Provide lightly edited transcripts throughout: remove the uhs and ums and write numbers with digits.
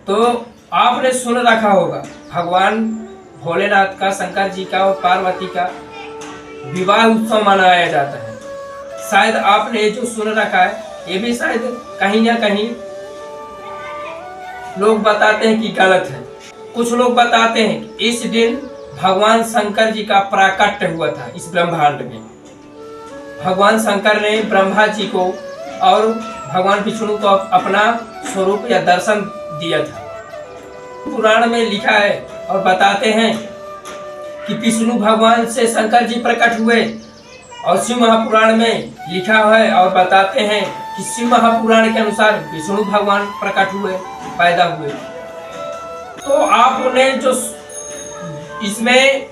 तो आपने सुन रखा होगा भगवान भोलेनाथ का, शंकर जी का और पार्वती का विवाह उत्सव मनाया जाता है। शायद आपने ये जो सुन रखा है ये भी शायद कहीं ना कहीं लोग बताते हैं कि गलत है। कुछ लोग बताते हैं कि इस दिन भगवान शंकर जी का प्राकट्य हुआ था इस ब्रह्मांड में। भगवान शंकर ने ब्रह्मा जी को और भगवान विष्णु को अपना स्वरूप या दर्शन दिया था। पुराण में लिखा है और बताते हैं कि विष्णु भगवान से शंकर जी प्रकट हुए, और शिव महापुराण में लिखा है और बताते हैं कि शिव महापुराण के अनुसार विष्णु भगवान प्रकट हुए, पैदा हुए। तो आपने जो इसमें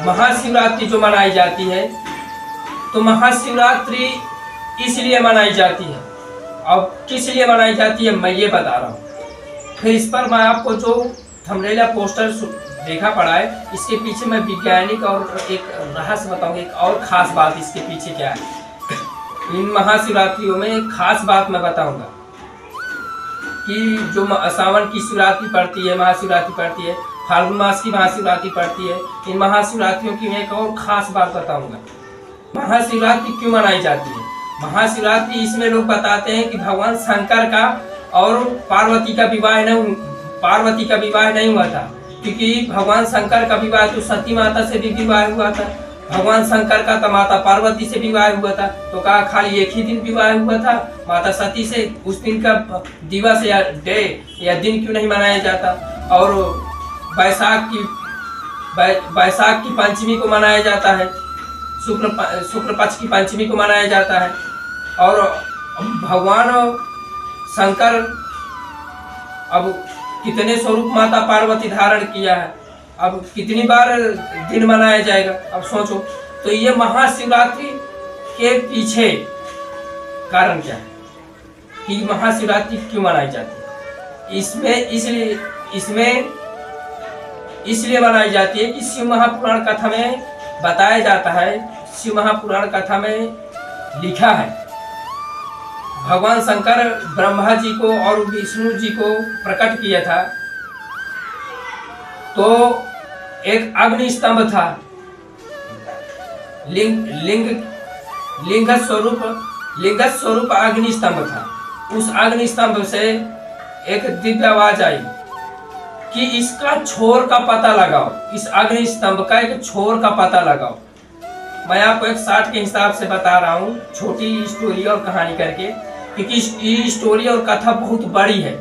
महाशिवरात्रि जो मनाई जाती है, तो महाशिवरात्रि इसलिए मनाई जाती है, अब किस लिए मनाई जाती है मैं ये बता रहा हूँ। फिर इस पर मैं आपको जो थंबनेल पोस्टर देखा पड़ा है, इसके पीछे मैं वैज्ञानिक और एक रहस्य बताऊंगा, एक और खास बात इसके पीछे क्या है। इन महाशिवरात्रियों में एक खास बात मैं बताऊंगा कि जो सावन की शिवरात्रि पड़ती है, महाशिवरात्रि पड़ती है, फाल्गुन मास की महाशिवरात्रि पड़ती है, इन महाशिवरात्रियों की मैं एक और खास बात बताऊंगा। महाशिवरात्रि क्यों मनाई जाती है? महाशिवरात्रि इसमें लोग बताते हैं कि भगवान शंकर का और पार्वती का विवाह नहीं हुआ था, क्योंकि भगवान शंकर का विवाह तो सती माता से भी विवाह हुआ था, भगवान शंकर का तो माता पार्वती से विवाह हुआ था। तो कहा खाली एक ही दिन विवाह हुआ था माता सती से, उस दिन का दिवस या डे या दिन क्यों नहीं मनाया जाता? और बैसाख की पंचमी को मनाया जाता है, शुक्ल पक्ष की पंचमी को मनाया जाता है। और भगवान शंकर अब कितने स्वरूप माता पार्वती धारण किया है, अब कितनी बार दिन मनाया जाएगा, अब सोचो। तो ये महाशिवरात्रि के पीछे कारण क्या है कि महाशिवरात्रि क्यों मनाई जाती है? इसलिए मनाई जाती है कि शिव महापुराण कथा में बताया जाता है, शिव महापुराण कथा में लिखा है भगवान शंकर ब्रह्मा जी को और विष्णु जी को प्रकट किया था। तो एक अग्नि स्तंभ था, लिंग स्वरूप अग्नि स्तंभ था। उस अग्नि स्तंभ से एक दिव्य आवाज आई कि इसका छोर का पता लगाओ, इस अग्नि स्तंभ का एक छोर का पता लगाओ। मैं आपको एक शार्ट के हिसाब से बता रहा हूँ, छोटी स्टोरी और कहानी करके, क्योंकि ये स्टोरी और कथा बहुत बड़ी है।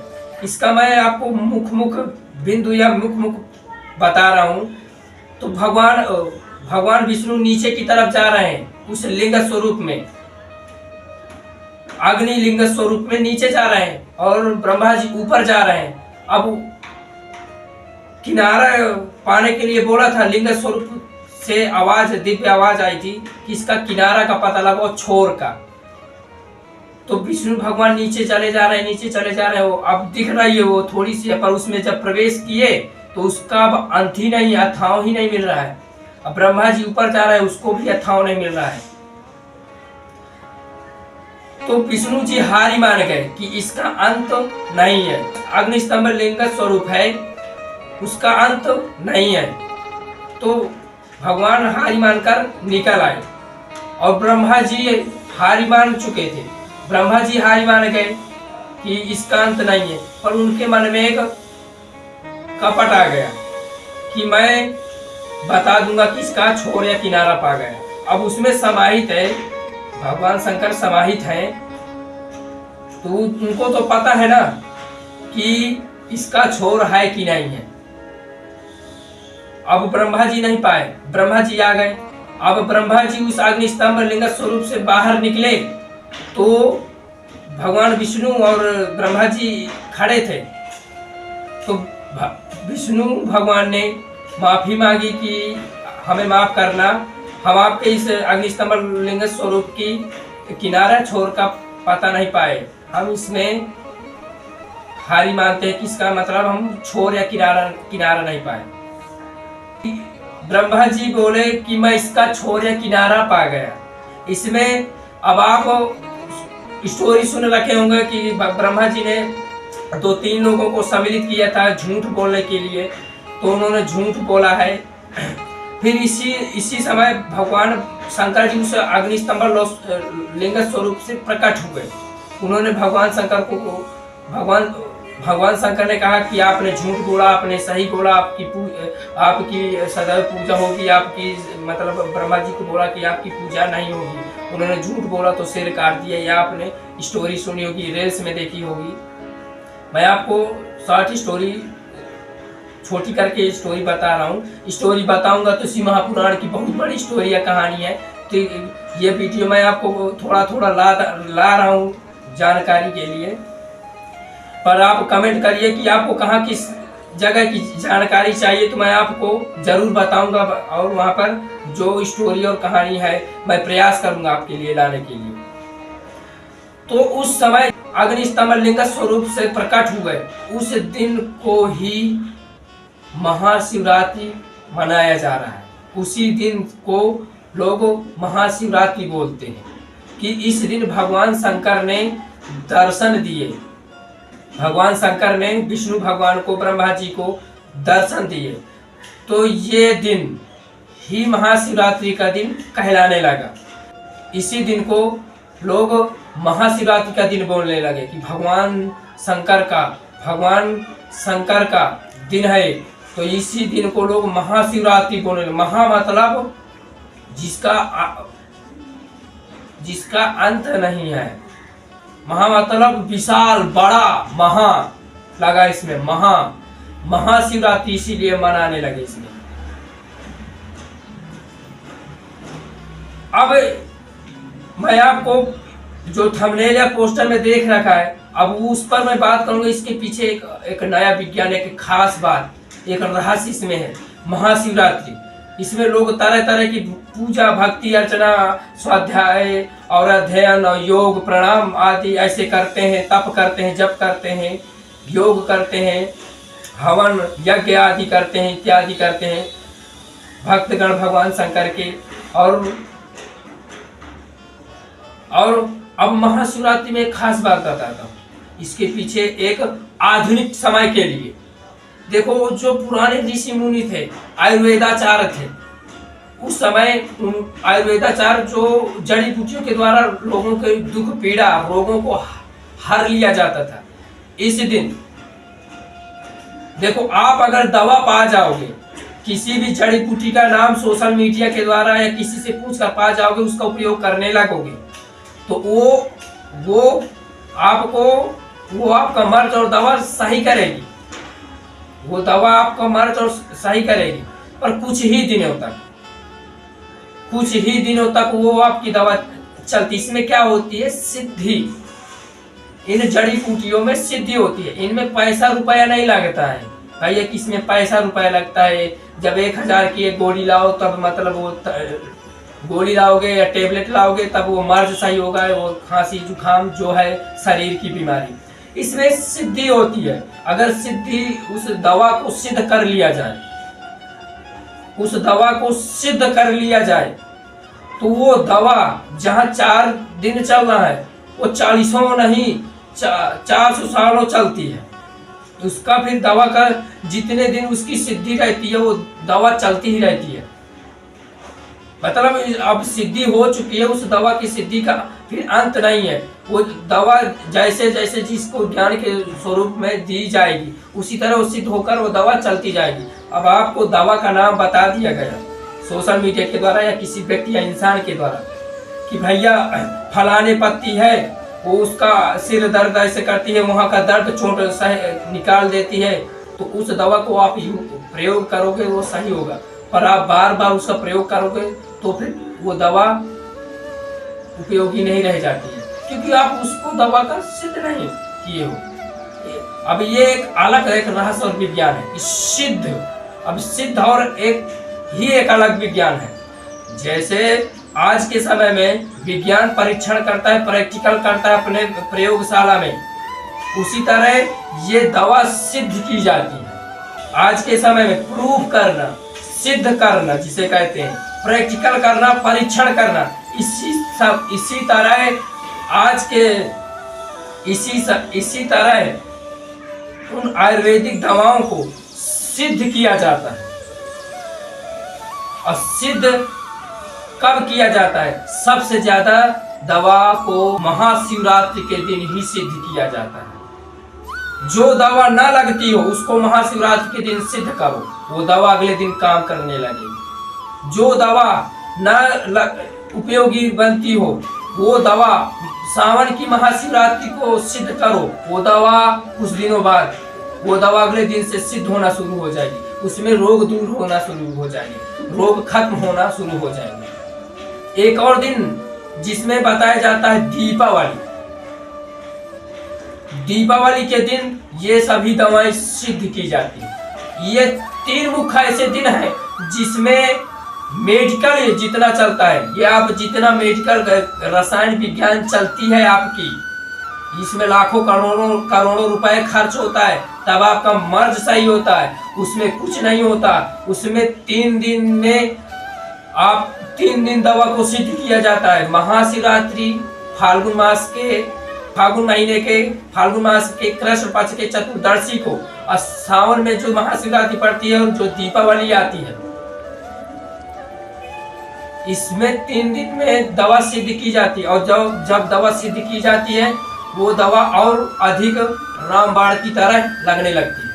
इसका मैं आपको मुख बिंदु या मुख बता रहा हूँ। तो भगवान विष्णु नीचे की तरफ जा रहे हैं, उस लिंग स्वरूप में, अग्नि लिंग स्वरूप में नीचे जा रहे हैं, और ब्रह्मा जी ऊपर जा रहे हैं। अब किनारा पाने के लिए बोला था, लिंग स्वरूप से आवाज, दिव्य आवाज आई थी कि इसका किनारा का पता लगाओ, छोर का। तो विष्णु भगवान नीचे चले जा रहे हैं, वो अब दिख रही है वो थोड़ी सी, पर उसमें जब प्रवेश किए तो उसका अब अंत ही नहीं, अथाव ही नहीं मिल रहा है। अब ब्रह्मा जी ऊपर जा रहे हैं, उसको भी अथाव नहीं मिल रहा है। तो विष्णु जी हारी मान गए कि इसका अंत नहीं है, अग्नि स्तंभ लिंग स्वरूप है, उसका अंत नहीं है। तो भगवान हारी मानकर निकल आए, और ब्रह्मा जी हारी मान चुके थे। ब्रह्मा जी हारी मान गए कि इसका अंत नहीं है, पर उनके मन में एक कपट आ गया कि मैं बता दूंगा कि इसका छोर या किनारा पा गया। अब उसमें समाहित है, भगवान शंकर समाहित हैं, तो उनको तो पता है ना कि इसका छोर है कि नहीं है। अब ब्रह्मा जी नहीं पाए, ब्रह्मा जी आ गए। अब ब्रह्मा जी उस अग्नि स्तंभ लिंग स्वरूप से बाहर निकले, तो भगवान विष्णु और ब्रह्मा जी खड़े थे। तो विष्णु भगवान ने माफी मांगी कि हमें माफ करना, हम आपके इस अग्नि स्तंभ लिंग स्वरूप की किनारा छोर का पता नहीं पाए, हम इसमें हारी मानते हैं कि इसका मतलब हम छोर या किनारा नहीं पाए। ब्रह्मा जी बोले कि मैं इसका छोर या किनारा पा गया। इसमें अब आप स्टोरी सुन रखे होंगे कि ब्रह्मा जी ने तो 3 लोगों को सम्मिलित किया था झूठ बोलने के लिए, तो उन्होंने झूठ बोला है। फिर इसी समय भगवान शंकर जी उस अग्निस्तंभ लिंग स्वरूप से प्रकट हुए। उन्होंने भगवान शंकर को भगवान शंकर ने कहा कि आपने झूठ बोला, आपने सही बोला, आपकी सदैव पूजा होगी, आपकी मतलब ब्रह्मा जी को बोला कि आपकी पूजा नहीं होगी। उन्होंने झूठ बोला तो सिर काट दिया। या आपने स्टोरी सुनी होगी, रील्स में देखी होगी। मैं आपको शॉर्ट स्टोरी छोटी करके स्टोरी बता रहा हूँ। स्टोरी बताऊंगा तो शिव महापुराण की बहुत बड़ी स्टोरी या कहानी है। तो ये वीडियो मैं आपको थोड़ा थोड़ा ला रहा हूँ जानकारी के लिए। पर आप कमेंट करिए कि आपको कहाँ किस जगह की जानकारी चाहिए, तो मैं आपको जरूर बताऊंगा। और वहाँ पर जो स्टोरी और कहानी है मैं प्रयास करूंगा आपके लिए लाने के लिए। तो उस समय अग्निस्तंभ लिंग स्वरूप से प्रकट हुए, उस दिन को ही महाशिवरात्रि मनाया जा रहा है। उसी दिन को लोग महाशिवरात्रि बोलते हैं कि इस दिन भगवान शंकर ने दर्शन दिए। भगवान शंकर ने विष्णु भगवान को, ब्रह्मा जी को दर्शन दिए। तो ये दिन ही महाशिवरात्रि का दिन कहलाने लगा। इसी दिन को लोग महाशिवरात्रि का दिन बोलने लगे कि भगवान शंकर का दिन है। तो इसी दिन को लोग महाशिवरात्रि बोलने लगे। महा मतलब जिसका अंत नहीं है। महा मतलब विशाल, बड़ा, महा लगा इसमें, महाशिवरात्रि इसीलिए मनाने लगे इसमें। अब मैं आपको जो थंबनेल या पोस्टर में देख रखा है, अब उस पर मैं बात करूंगा। इसके पीछे एक नया विज्ञान, एक खास बात, एक रहस्य इसमें है। महाशिवरात्रि, इसमें लोग तरह तरह की पूजा, भक्ति, अर्चना, स्वाध्याय और अध्ययन और योग, प्रणाम आदि ऐसे करते हैं। तप करते हैं, जप करते हैं, योग करते हैं, हवन यज्ञ आदि करते हैं, इत्यादि करते हैं भक्तगण भगवान शंकर के। और अब महाशिवरात्रि में एक खास बात बताता हूँ। इसके पीछे एक आधुनिक समय के लिए देखो, जो पुराने ऋषि मुनि थे, आयुर्वेदाचार्य थे, उस समय आयुर्वेदाचार्य जो जड़ी बूटियों के द्वारा लोगों के दुख, पीड़ा, रोगों को हर लिया जाता था। इस दिन देखो, आप अगर दवा पा जाओगे, किसी भी जड़ी बूटी का नाम सोशल मीडिया के द्वारा या किसी से पूछ कर पा जाओगे, उसका उपयोग करने लगोगे, तो वो आपका मर्ज और दवा सही करेगी। वो दवा आपका मर्ज और सही करेगी, पर कुछ ही दिनों तक वो आपकी दवा चलती। इसमें क्या होती है? सिद्धि। इन जड़ी बूटियों में सिद्धि होती है। इनमें पैसा रुपया नहीं लगता है भैया। किसमें पैसा रुपया लगता है? जब 1000 की एक गोली लाओ, तब मतलब वो गोली लाओगे या टेबलेट लाओगे, तब वो मर्ज सही होगा। वो खांसी जुकाम जो है शरीर की बीमारी, इसमें सिद्धि होती है। अगर सिद्धि, उस दवा को सिद्ध कर लिया जाए, तो वो दवा जहां 4 दिन चलना है, वो 40 नहीं 400 सालों चलती है। उसका फिर दवा का जितने दिन उसकी सिद्धि रहती है, वो दवा चलती ही रहती है। मतलब अब सिद्धि हो चुकी है, उस दवा की सिद्धि का फिर अंत नहीं है। वो दवा जैसे जैसे जिसको ज्ञान के स्वरूप में दी जाएगी, उसी तरह वो सिद्ध होकर वो दवा चलती जाएगी। अब आपको दवा का नाम बता दिया गया सोशल मीडिया के द्वारा या किसी व्यक्ति या इंसान के द्वारा कि भैया फलाने पत्ती है, वो उसका सिर दर्द ऐसे करती है, वहाँ का दर्द चोट निकाल देती है, तो उस दवा को आप प्रयोग करोगे वो सही होगा। पर आप बार बार उसका प्रयोग करोगे तो फिर वो दवा उपयोगी नहीं रह जाती है, क्योंकि आप उसको दवा का सिद्ध नहीं किए हो। अब ये एक अलग एक रहस्य और विज्ञान है। सिद्ध और एक अलग विज्ञान है। जैसे आज के समय में विज्ञान परीक्षण करता है, प्रैक्टिकल करता है अपने प्रयोगशाला में, उसी तरह ये दवा सिद्ध की जाती है। आज के समय में प्रूव करना, सिद्ध करना जिसे कहते हैं, प्रैक्टिकल करना, परीक्षण करना, इसी तरह आज के इसी तरह उन आयुर्वेदिक दवाओं को सिद्ध किया जाता है। और सिद्ध कब किया जाता है? सबसे ज्यादा दवा को महाशिवरात्रि के दिन ही सिद्ध किया जाता है। जो दवा ना लगती हो उसको महाशिवरात्रि के दिन सिद्ध करो, वो दवा अगले दिन काम करने लगेगी। जो दवा ना उपयोगी बनती हो वो दवा सावन की महाशिवरात्रि को सिद्ध करो, वो दवा कुछ दिनों बाद वो दवा अगले दिन से सिद्ध होना शुरू हो जाएगी, उसमें रोग दूर होना शुरू हो जाएगी, रोग खत्म होना शुरू हो जाएंगे। एक और दिन जिसमें बताया जाता है दीपावली। दीपावली के दिन ये सभी दवाएं सिद्ध की जाती है। ये 3 मुख्य ऐसे दिन हैं जिसमें मेडिकल जितना चलता है, ये आप जितना मेडिकल रसायन विज्ञान चलती है आपकी, इसमें लाखों करोड़ों रुपए खर्च होता है, तब आपका मर्ज सही होता है। उसमें कुछ नहीं होता, उसमें 3 दिन में आप 3 दिन दवा को सिद्ध किया जाता है। महाशिवरात्रि फाल्गुन महीने के फाल्गुन मास के कृष्ण पक्ष के चतुर्दशी को, और सावन में जो महाशिवरात्रि पड़ती है और जो दीपावली आती है, इसमें 3 दिन में दवा सिद्ध की जाती है। और जब दवा सिद्ध की जाती है वो दवा और अधिक रामबाण की तरह लगने लगती है।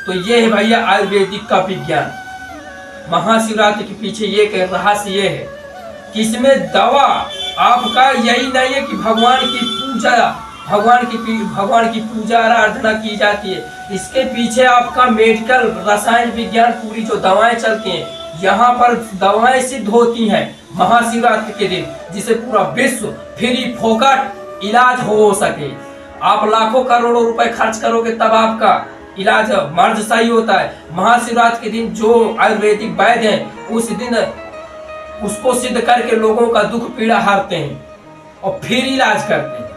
तो ये है भैया आयुर्वेदिक का विज्ञान। महाशिवरात्रि के पीछे ये रहस्य ये है कि इसमें दवा आपका यही नहीं है कि भगवान की पूजा आराधना की जाती है, इसके पीछे आपका मेडिकल रसायन विज्ञान पूरी जो दवाएं चलती हैं, यहाँ पर दवाएं सिद्ध होती हैं महाशिवरात्रि के दिन, जिसे पूरा विश्व फ्री फोकट इलाज हो सके। आप लाखों करोड़ों रुपए खर्च करोगे तब आपका इलाज मर्ज सही होता है। महाशिवरात्रि के दिन जो आयुर्वेदिक वैद्य हैं उस दिन उसको सिद्ध करके लोगों का दुख पीड़ा हारते हैं और फिर इलाज करते हैं।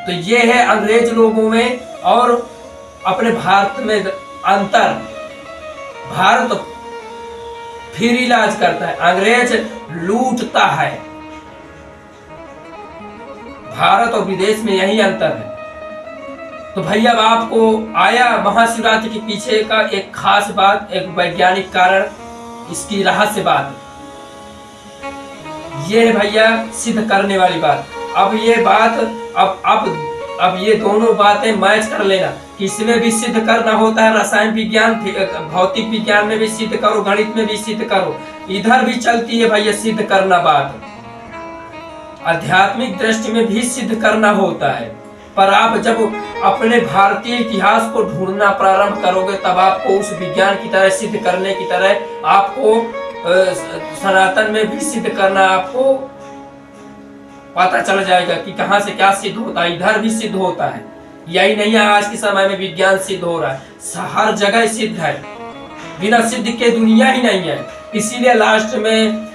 तो ये है अंग्रेज लोगों में और अपने भारत में अंतर। भारत फिर इलाज करता है, अंग्रेज लूटता है। भारत और विदेश में यही अंतर है। तो भैया अब आपको आया महाशिवरात्रि के पीछे का एक खास बात, एक वैज्ञानिक कारण, इसकी रहस्य बात ये है भैया सिद्ध करने वाली बात। अब ये बात अब ये दोनों बातें मैच कर लेना कि इसमें भी सिद्ध करना होता है, रसायन विज्ञान भौतिक विज्ञान में भी सिद्ध करो, गणित में भी सिद्ध करो, इधर भी चलती है भैया सिद्ध करना बात। आध्यात्मिक दृष्टि में भी सिद्ध करना होता है। पर आप जब अपने भारतीय इतिहास को ढूंढना प्रारंभ करोगे तब आपको उस विज्ञान की तरह सिद्ध करने की तरह आपको सनातन में भी सिद्ध करना आपको पता चल जाएगा कि कहां से क्या सिद्ध होता है। इधर भी सिद्ध होता है, यही नहीं है आज के समय में विज्ञान सिद्ध हो रहा है, हर जगह सिद्ध है, बिना सिद्ध के दुनिया ही नहीं है। इसीलिए लास्ट में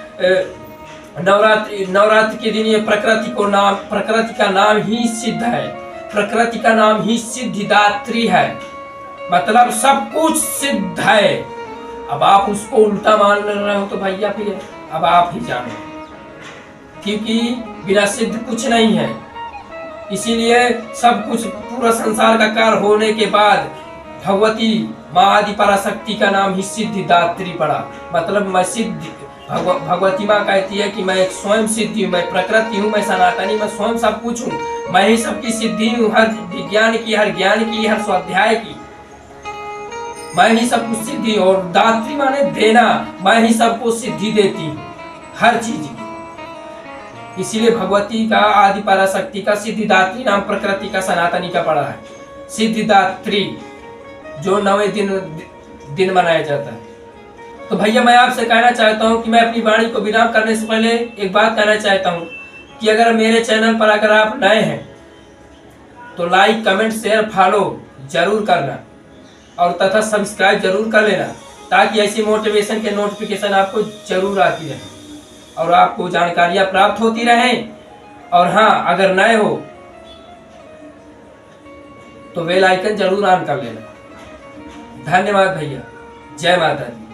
नवरात्रि के दिन ये प्रकृति का नाम ही सिद्ध है, प्रकृति का नाम ही सिद्धिदात्री है, मतलब सब कुछ सिद्ध है। अब आप उसको उल्टा मान रहे हो तो भैया फिर अब आप ही जानो, क्योंकि बिना सिद्ध कुछ नहीं है। इसीलिए सब कुछ पूरा संसार का कार्य होने के बाद भगवती माँ आदि पराशक्ति का नाम ही सिद्धिदात्री पड़ा। मतलब मैं सिद्ध भगवती माँ कहती है कि मैं एक स्वयं सिद्धि हूँ, मैं प्रकृति हूँ, मैं सनातनी, मैं स्वयं सब कुछ हूँ, मैं ही सबकी सिद्धि हूँ, हर विज्ञान की, हर ज्ञान की, हर स्वाध्याय की, मैं ही सब कुछ सिद्धि। और दात्री माने देना, मैं ही सबको सिद्धि देती हूँ हर चीज की। इसीलिए भगवती का आदि पराशक्ति का सिद्धिदात्री नाम प्रकृति का सनातनी का पड़ा है, सिद्धिदात्री, जो 9वें दिन मनाया जाता है। तो भैया मैं आपसे कहना चाहता हूँ कि मैं अपनी वाणी को विराम करने से पहले एक बात कहना चाहता हूँ कि अगर मेरे चैनल पर अगर आप नए हैं तो लाइक, कमेंट, शेयर, फॉलो जरूर करना और तथा सब्सक्राइब जरूर कर लेना, ताकि ऐसी मोटिवेशन के नोटिफिकेशन आपको जरूर आती रहे और आपको जानकारियां प्राप्त होती रहें। और हाँ, अगर नए हो तो बेल आइकन जरूर ऑन कर लेना। धन्यवाद भैया, जय माता दी।